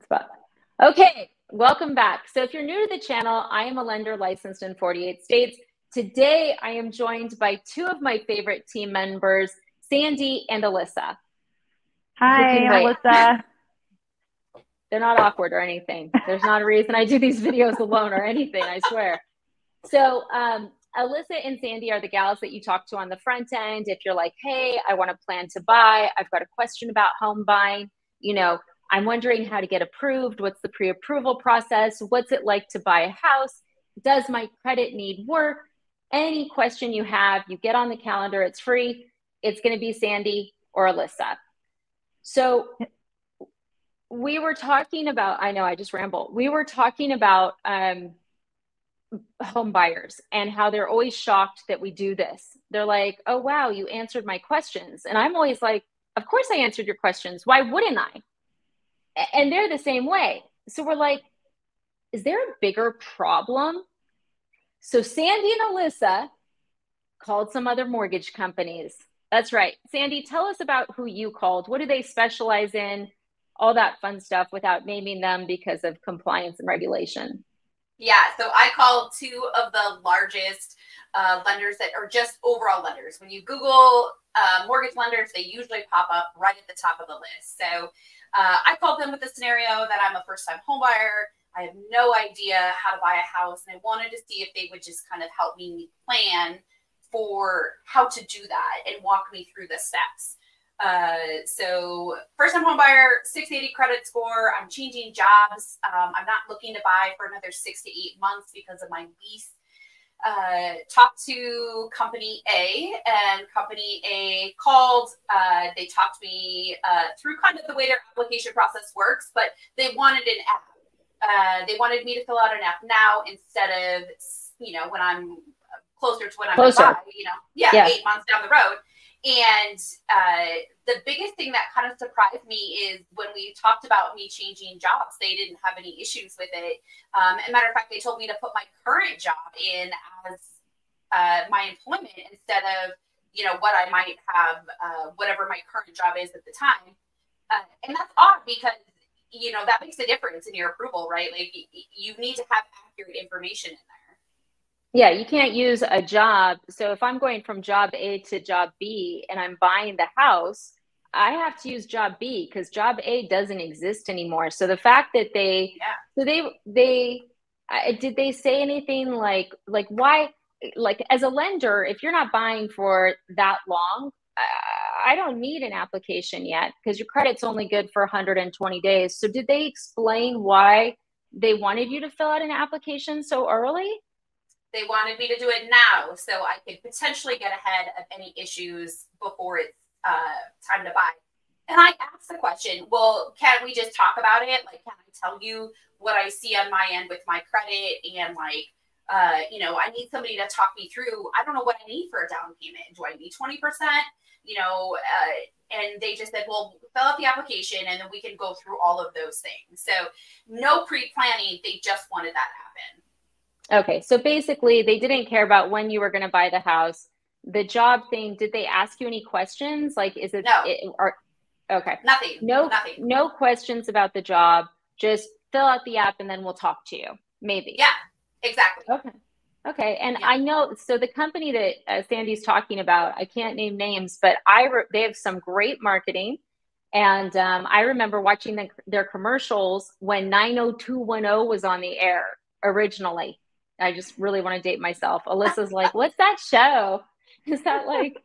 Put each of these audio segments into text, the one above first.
spot. Okay, welcome back. So if you're new to the channel, I am a lender licensed in 48 states. Today, I am joined by two of my favorite team members, Sandy and Alyssa. Hi, Alyssa. They're not awkward or anything. There's not a reason I do these videos alone or anything, I swear. So Alyssa and Sandy are the gals that you talk to on the front end. If you're like, hey, I want to plan to buy, I've got a question about home buying, I'm wondering how to get approved. What's the pre-approval process? What's it like to buy a house? Does my credit need work? Any question you have, you get on the calendar. It's free. It's going to be Sandy or Alyssa. So we were talking about, I know I just ramble. We were talking about home buyers and how they're always shocked that we do this. They're like, oh, wow, you answered my questions. And I'm always like, of course I answered your questions. Why wouldn't I? And they're the same way. So we're like, is there a bigger problem? So Sandy and Alyssa called some other mortgage companies. That's right. Sandy, tell us about who you called. What do they specialize in? All that fun stuff without naming them because of compliance and regulation. Yeah, so I called two of the largest lenders that are just overall lenders. When you Google mortgage lenders, they usually pop up right at the top of the list. So I called them with the scenario that I'm a first-time home buyer. I have no idea how to buy a house, and I wanted to see if they would just kind of help me plan for how to do that and walk me through the steps. So first-time home buyer, 680 credit score. I'm changing jobs. I'm not looking to buy for another 6 to 8 months because of my lease. Talked to company A, and company A called. They talked to me through kind of the way their application process works, but they wanted an app. They wanted me to fill out an app now instead of, when I'm closer to when I'm going to buy, 8 months down the road. And the biggest thing that kind of surprised me is when we talked about me changing jobs, they didn't have any issues with it. As a matter of fact, they told me to put my current job in as my employment instead of, what I might have, whatever my current job is at the time. And that's odd because, that makes a difference in your approval, right? Like you need to have accurate information in there. Yeah, you can't use a job. So if I'm going from job A to job B and I'm buying the house, I have to use job B because job A doesn't exist anymore. So the fact that did they say anything like why, like as a lender, if you're not buying for that long, I don't need an application yet because your credit's only good for 120 days. So did they explain why they wanted you to fill out an application so early? They wanted me to do it now so I could potentially get ahead of any issues before it's time to buy. And I asked the question, well, can we just talk about it? Like, can I tell you what I see on my end with my credit? And like, I need somebody to talk me through. I don't know what I need for a down payment. Do I need 20%? And they just said, well, fill out the application and then we can go through all of those things. So no pre-planning. They just wanted that to happen. Okay, so basically they didn't care about when you were going to buy the house. The job thing, did they ask you any questions? Like, is it? No. Okay. Nothing. Nothing. No questions about the job. Just fill out the app and then we'll talk to you. Maybe. Yeah, exactly. Okay. And yeah. I know, so the company that Sandy's talking about, I can't name names, but they have some great marketing. And I remember watching their commercials when 90210 was on the air originally. I just really want to date myself. Alyssa's like, what's that show? Is that like,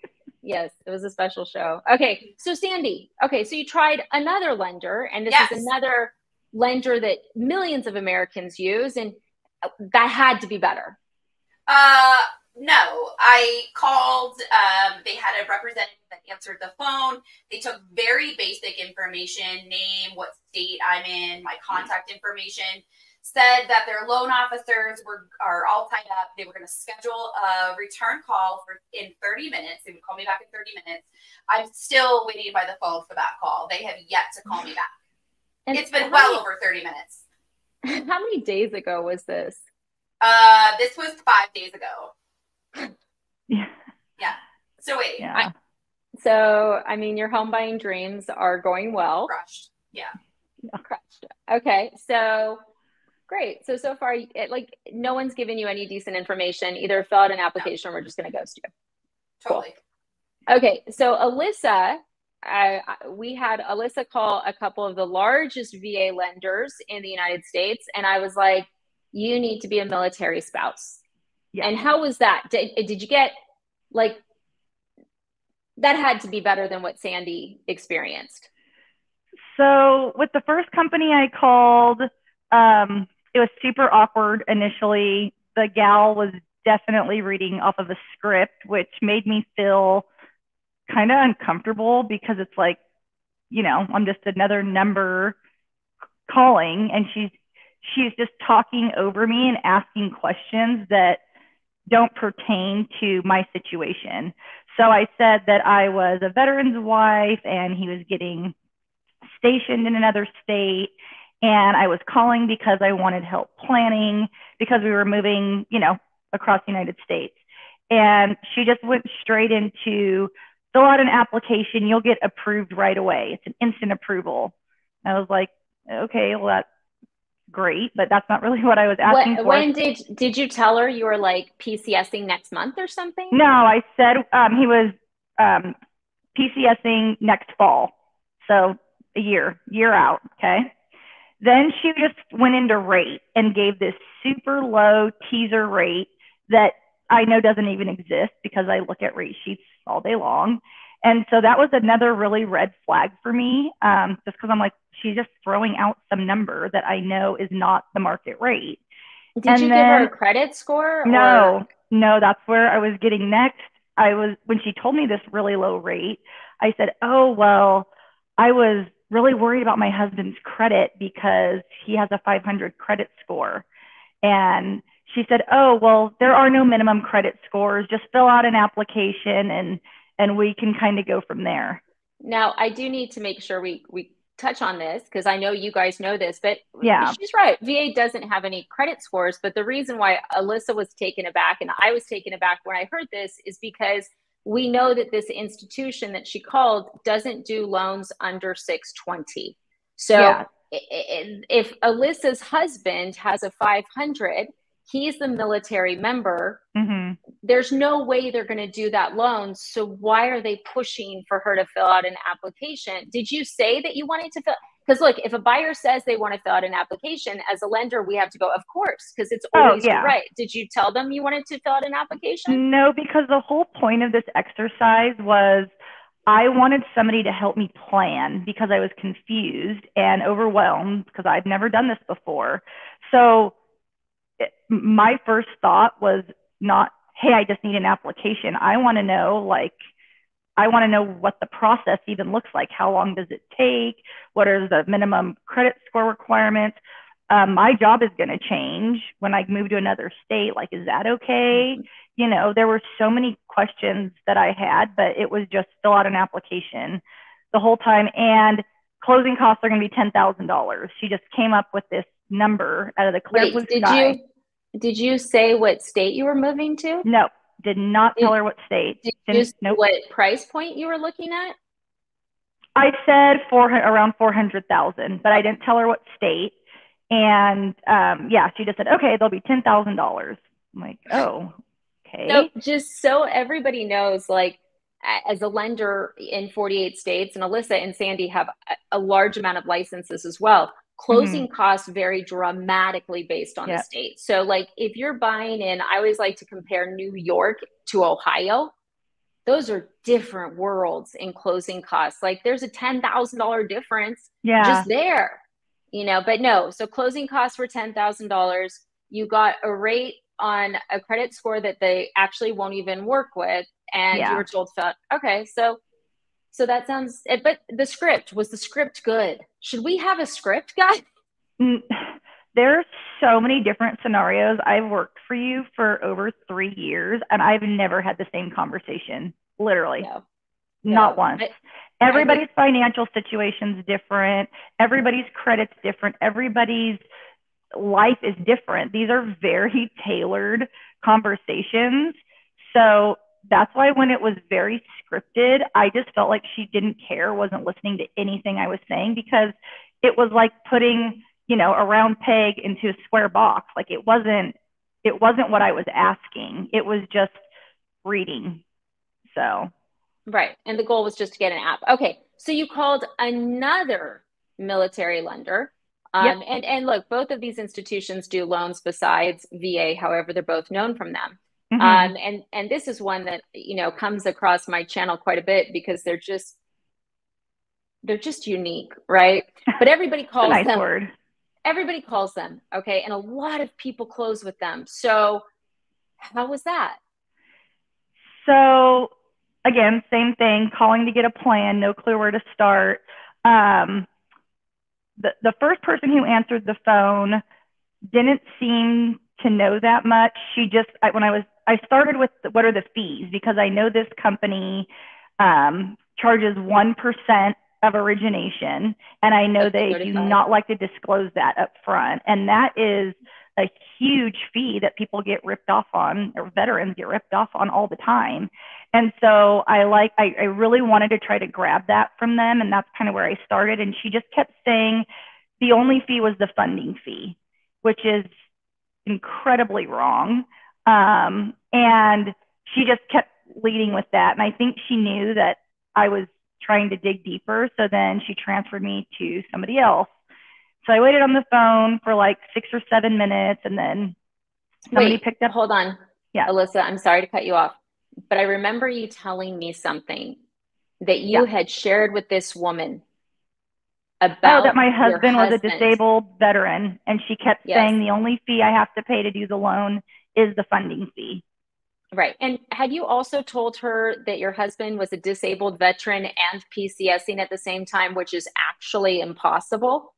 yes, it was a special show. Okay. So Sandy, so you tried another lender and this is another lender that millions of Americans use, and that had to be better. No, I called, they had a representative that answered the phone. They took very basic information, name, what state I'm in, my contact information. Said that their loan officers are all tied up. They were going to schedule a return call in 30 minutes. They would call me back in 30 minutes. I'm still waiting by the phone for that call. They have yet to call me back. And it's been well over 30 minutes. How many days ago was this? This was 5 days ago. Yeah. So wait. Yeah. So, I mean, your home buying dreams are going well. Crushed. Yeah. Crushed. Okay. So great. So far, like no one's given you any decent information. Either fill out an application or we're just going to ghost you. Totally. Cool. Okay. So Alyssa, we had Alyssa call a couple of the largest VA lenders in the United States. And I was like, you need to be a military spouse. Yeah. And how was that? Did you get like, that had to be better than what Sandy experienced. So with the first company I called, it was super awkward initially. The gal was definitely reading off of a script, which made me feel kind of uncomfortable because it's like, you know, I'm just another number calling, and she's just talking over me and asking questions that don't pertain to my situation. So I said that I was a veteran's wife and he was getting stationed in another state, and I was calling because I wanted help planning because we were moving, you know, across the United States. And she just went straight into fill out an application, you'll get approved right away. It's an instant approval. I was like, okay, well, that's great, but that's not really what I was asking for. When did you tell her you were like PCSing next month or something? No, I said he was PCSing next fall. So a year out, okay? Then she just went into rate and gave this super low teaser rate that I know doesn't even exist because I look at rate sheets all day long. And so that was another really red flag for me, just because I'm like, she's just throwing out some number that I know is not the market rate. Did you give her a credit score? No, that's where I was getting next. When she told me this really low rate, I said, oh, well, I was really worried about my husband's credit because he has a 500 credit score. And she said, oh, well, there are no minimum credit scores. Just fill out an application and we can kind of go from there. Now, I do need to make sure we touch on this because I know you guys know this, but yeah, she's right. VA doesn't have any credit scores. But the reason why Alyssa was taken aback and I was taken aback when I heard this is because we know that this institution that she called doesn't do loans under 620. So yeah. If Alyssa's husband has a 500, he's the military member. Mm-hmm. There's no way they're going to do that loan. So why are they pushing for her to fill out an application? Did you say that you wanted to fill? Because look, if a buyer says they want to fill out an application, as a lender, we have to go, of course, because it's always right. Did you tell them you wanted to fill out an application? No, because the whole point of this exercise was I wanted somebody to help me plan because I was confused and overwhelmed because I've never done this before. So my first thought was not, hey, I just need an application. I want to know, what the process even looks like. How long does it take? What are the minimum credit score requirements? My job is going to change when I move to another state. Like, is that okay? Mm-hmm. You know, there were so many questions that I had, but it was just fill out an application the whole time. And closing costs are going to be $10,000. She just came up with this number out of the clear blue sky. Did you say what state you were moving to? No, did not tell her what state. Did you say what price point you were looking at? I said around 400,000, but I didn't tell her what state. And she just said, okay, there'll be $10,000. I'm like, oh, okay. So just so everybody knows, like, as a lender in 48 states, and Alyssa and Sandy have a large amount of licenses as well. Closing costs vary dramatically based on the state. So like if you're buying in, I always like to compare New York to Ohio. Those are different worlds in closing costs. Like there's a $10,000 difference just there, you know, but no. So closing costs were $10,000. You got a rate on a credit score that they actually won't even work with. And you were told, okay, so that sounds, but was the script good? Should we have a script, guys? There's so many different scenarios. I've worked for you for over 3 years and I've never had the same conversation, literally. Not once. Everybody's financial situation's different. Everybody's credit's different. Everybody's life is different. These are very tailored conversations. So that's why when it was very scripted, I just felt like she didn't care, wasn't listening to anything I was saying, because it was like putting, you know, a round peg into a square box. Like it wasn't what I was asking. It was just reading. So. Right. And the goal was just to get an app. Okay. So you called another military lender. Yep. And look, both of these institutions do loans besides VA. However, they're both known from them. And this is one that, you know, comes across my channel quite a bit because they're just unique, right? But everybody calls nice them. Word. Everybody calls them. Okay. And a lot of people close with them. So how was that? So again, same thing, calling to get a plan, no clue where to start. The first person who answered the phone didn't seem to know that much. She just, I started with what are the fees, because I know this company charges 1% of origination, and I know they do not like to disclose that up front. And that is a huge fee that people get ripped off on, or veterans get ripped off on all the time. And so I really wanted to try to grab that from them, and that's kind of where I started. And she just kept saying the only fee was the funding fee, which is incredibly wrong. And she just kept leading with that. And I think she knew that I was trying to dig deeper. So then she transferred me to somebody else. So I waited on the phone for like 6 or 7 minutes, and then somebody picked up. Hold on. Yeah. Alyssa, I'm sorry to cut you off, but I remember you telling me something that you had shared with this woman about that my husband was a disabled veteran, and she kept saying the only fee I have to pay to do the loan is the funding fee. Right. And had you also told her that your husband was a disabled veteran and PCSing at the same time, which is actually impossible?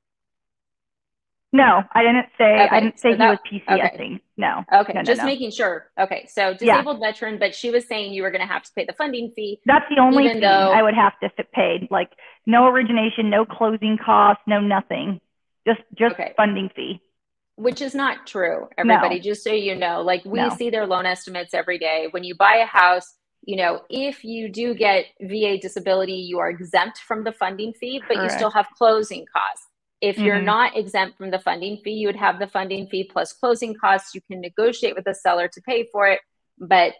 No, I didn't say. I didn't say he was PCSing. Okay. No. Okay. No, just making sure. Okay. So disabled veteran, but she was saying you were going to have to pay the funding fee. That's the only fee I would have to pay. Like no origination, no closing costs, no nothing. Just funding fee. Which is not true, everybody. Just so you know, like we see their loan estimates every day. When you buy a house, you know, if you do get VA disability, you are exempt from the funding fee, but you still have closing costs. If you're not exempt from the funding fee, you would have the funding fee plus closing costs. You can negotiate with the seller to pay for it. But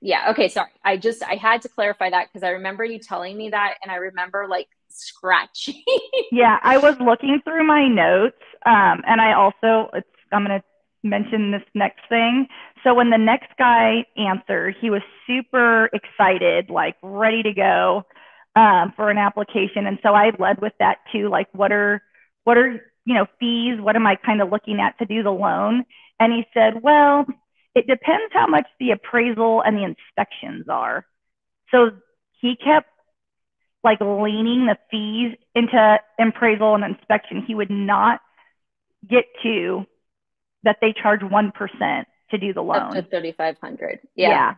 yeah, okay, sorry. I had to clarify that because I remember you telling me that, and I remember like scratching. Yeah, I was looking through my notes, and I'm going to mention this next thing. So when the next guy answered, he was super excited, like ready to go for an application. And so I led with that too, like what are fees? What am I kind of looking at to do the loan? And he said, well, it depends how much the appraisal and the inspections are. So he kept like leaning the fees into appraisal and inspection. He would not get to that they charge 1% to do the loan. Up to $3,500. Yeah.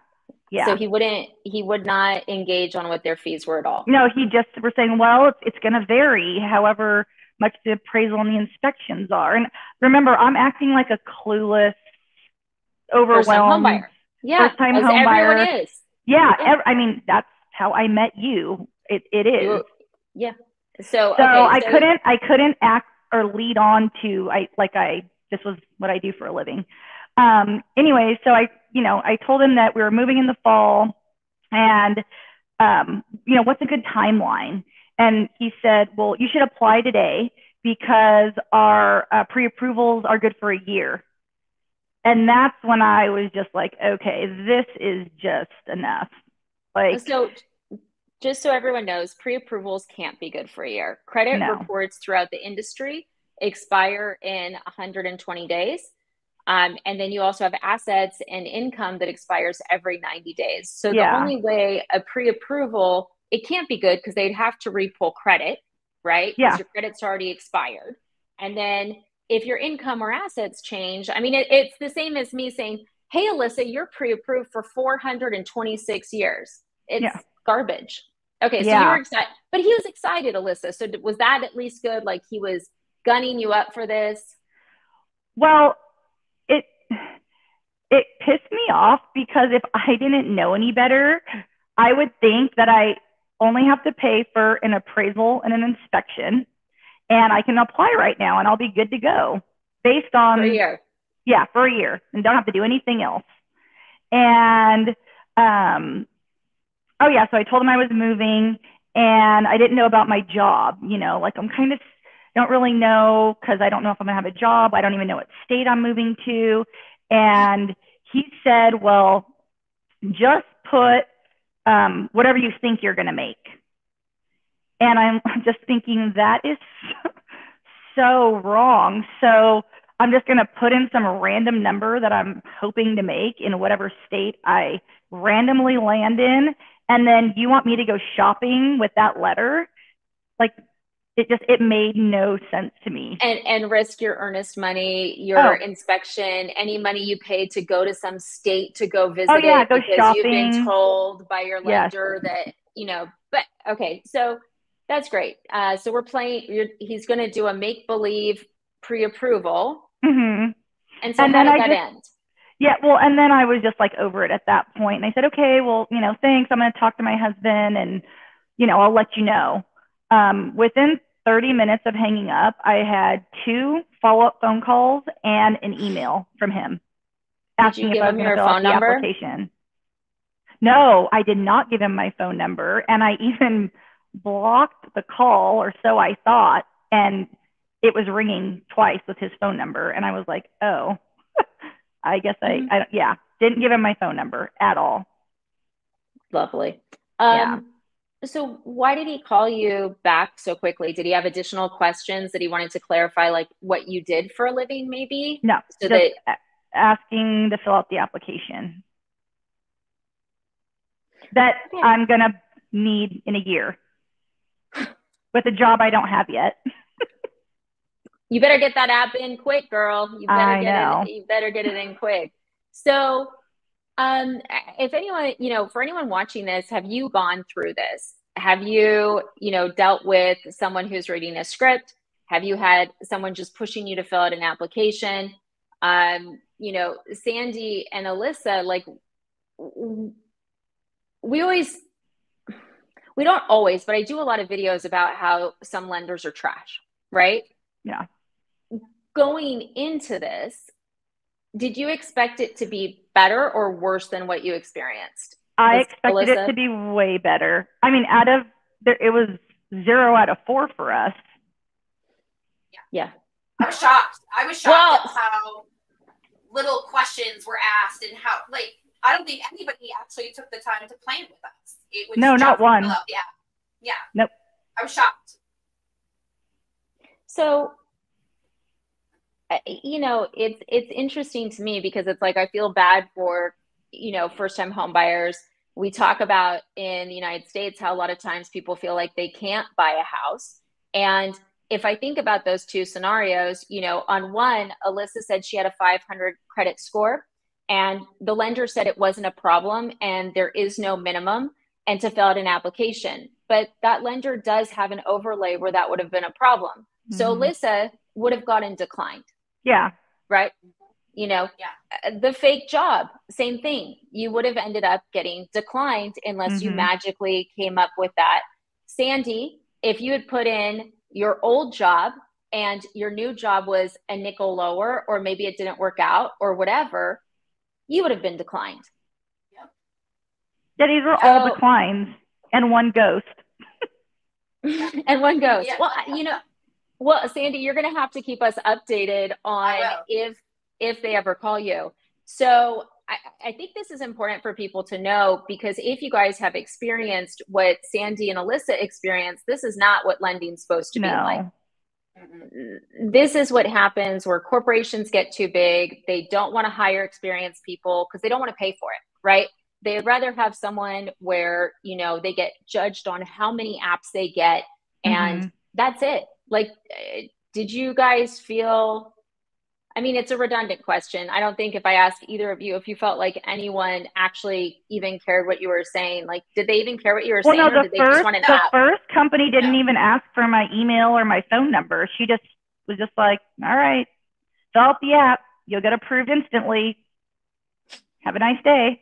So he would not engage on what their fees were at all. No, he just were saying, well, it's going to vary however much the appraisal and the inspections are. And remember, I'm acting like a clueless, overwhelmed first-time home buyer. Everyone is. Yeah. I mean, that's how I met you. It is. Yeah. So I couldn't act or lead on to this was what I do for a living. Anyway, so I told him that we were moving in the fall, and what's a good timeline? And he said, well, you should apply today because our pre-approvals are good for a year. And that's when I was just like, okay, this is just enough. So just so everyone knows, pre-approvals can't be good for a year. Credit reports throughout the industry expire in 120 days. And then you also have assets and income that expires every 90 days. So the only way a pre-approval, it can't be good because they'd have to repull credit, right? Because your credit's already expired. And then if your income or assets change, I mean, it's the same as me saying, hey, Alyssa, you're pre-approved for 426 years. It's garbage. Okay, so you were excited, but he was excited, Alyssa. So was that at least good? Like he was gunning you up for this? Well, it pissed me off because if I didn't know any better, I would think that I only have to pay for an appraisal and an inspection. and I can apply right now and I'll be good to go based on for a year. Yeah, for a year, and don't have to do anything else. And oh yeah, so I told him I was moving, and I didn't know about my job. Like I'm kind of don't really know because I don't know if I'm gonna have a job. I don't even know what state I'm moving to. And he said, well, just put whatever you think you're gonna make. And I'm just thinking that is so wrong. So I'm just going to put in some random number that I'm hoping to make in whatever state I randomly land in. And then you want me to go shopping with that letter? Like it made no sense to me. And risk your earnest money, your inspection, any money you paid to go to some state to go visit it go because shopping. You've been told by your lender that, but okay. So that's great. So we're playing, he's going to do a make-believe pre-approval. Mm-hmm. And so how did that end? Yeah, well, and then I was just like over it at that point. And I said, okay, well, thanks. I'm going to talk to my husband and, I'll let you know. Within 30 minutes of hanging up, I had 2 follow-up phone calls and an email from him asking if I was going to fill out the application. No, I did not give him my phone number. And I even blocked the call, or so I thought. And it was ringing twice with his phone number. And I was like, oh, I guess I didn't give him my phone number at all. Lovely. Yeah. So why did he call you back so quickly? Did he have additional questions that he wanted to clarify, like what you did for a living, maybe? No, so just asking to fill out the application that I'm going to need in a year with a job I don't have yet. You better get that app in quick, girl. You better get it in quick. So if anyone, for anyone watching this, have you gone through this? Have you, dealt with someone who's reading a script? Have you had someone just pushing you to fill out an application? Sandy and Alyssa, like we don't always, but I do a lot of videos about how some lenders are trash, right? Yeah. Going into this, did you expect it to be better or worse than what you experienced? I expected it to be way better. I mean, it was 0 out of 4 for us. Yeah. I was shocked. At how little questions were asked and how, I don't think anybody actually took the time to plan with us. It was not one. Yeah. Nope. I was shocked. So, it's interesting to me because it's like I feel bad for, first-time home buyers. We talk about in the United States how a lot of times people feel like they can't buy a house. And if I think about those 2 scenarios, on one, Alyssa said she had a 500 credit score and the lender said it wasn't a problem and there is no minimum and to fill out an application. But that lender does have an overlay where that would have been a problem. Mm-hmm. So Alyssa would have gotten declined. Yeah. Right. The fake job, same thing. You would have ended up getting declined unless you magically came up with that. Sandy, if you had put in your old job and your new job was a nickel lower, or maybe it didn't work out or whatever, you would have been declined. Yep. Yeah, these were all declines and one ghost. And one ghost. Yeah. Well, Sandy, you're going to have to keep us updated on if they ever call you. So I think this is important for people to know, because if you guys have experienced what Sandy and Alyssa experienced, this is not what lending's supposed to be like. This is what happens where corporations get too big. They don't want to hire experienced people because they don't want to pay for it, right? They'd rather have someone where, they get judged on how many apps they get and that's it. Like, did you guys feel, I mean, it's a redundant question. I don't think if I asked either of you, if you felt like anyone actually even cared what you were saying, like, did they even care what you were saying? No, or did they just want an app? The first company didn't even ask for my email or my phone number. She just was just like, all right, fill out the app. You'll get approved instantly. Have a nice day.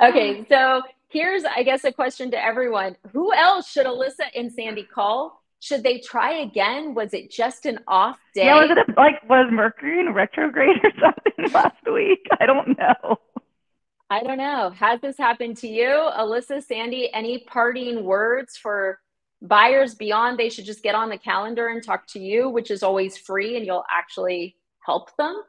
Okay. So here's, I guess, a question to everyone. Who else should Alyssa and Sandy call? Should they try again? Was it just an off day? Yeah, was Mercury in retrograde or something last week? I don't know. I don't know. Has this happened to you? Alyssa, Sandy, any parting words for buyers beyond they should just get on the calendar and talk to you, which is always free and you'll actually help them?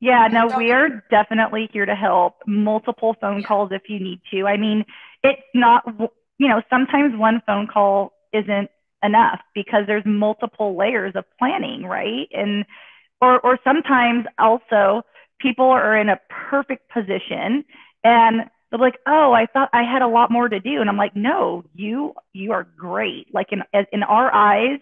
Yeah, no, we are definitely here to help. Multiple phone calls if you need to. I mean, it's not, sometimes one phone call isn't enough because there's multiple layers of planning, right? And or sometimes also people are in a perfect position and they're like, oh, I thought I had a lot more to do. And I'm like, no, you are great. Like in our eyes,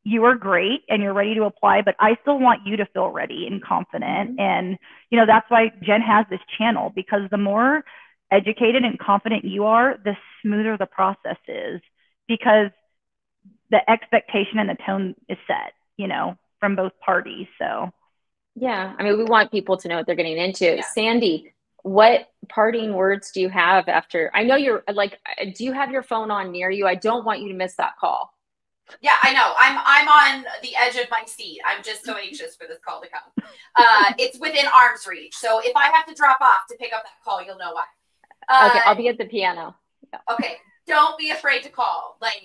you are great and you're ready to apply, but I still want you to feel ready and confident. And, that's why Jen has this channel, because the more educated and confident you are, the smoother the process is, because the expectation and the tone is set, from both parties. So, yeah, I mean, we want people to know what they're getting into. Yeah. Sandy, what parting words do you have after? I know you're like, do you have your phone on near you? I don't want you to miss that call. Yeah, I know. I'm on the edge of my seat. I'm just so anxious for this call to come. It's within arm's reach. So if I have to drop off to pick up that call, you'll know why. Okay, I'll be at the piano. Yeah. Okay, don't be afraid to call. Like,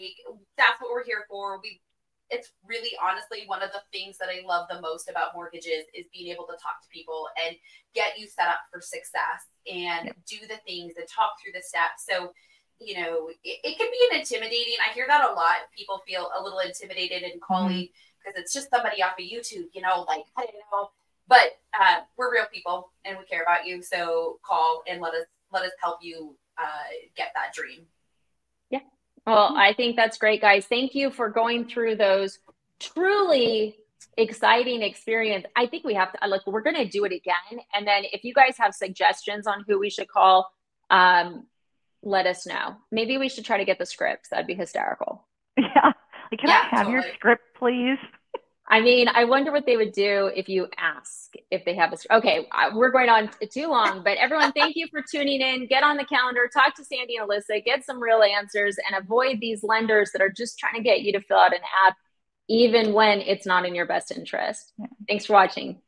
that's what we're here for. It's really honestly one of the things that I love the most about mortgages is being able to talk to people and get you set up for success and do the things and talk through the steps. So, it can be intimidating. I hear that a lot. People feel a little intimidated in calling because it's just somebody off of YouTube, like, I don't know. But we're real people and we care about you. So call and let us help you get that dream. Yeah. Well, I think that's great, guys. Thank you for going through those truly exciting experience. I think we have to, we're going to do it again. And then if you guys have suggestions on who we should call, let us know. Maybe we should try to get the scripts. That'd be hysterical. Yeah. Can I have your script, please? I mean, I wonder what they would do if you ask if they have a script. Okay, we're going on too long, but everyone, thank you for tuning in. Get on the calendar, talk to Sandy and Alyssa, get some real answers, and avoid these lenders that are just trying to get you to fill out an app, even when it's not in your best interest. Yeah. Thanks for watching.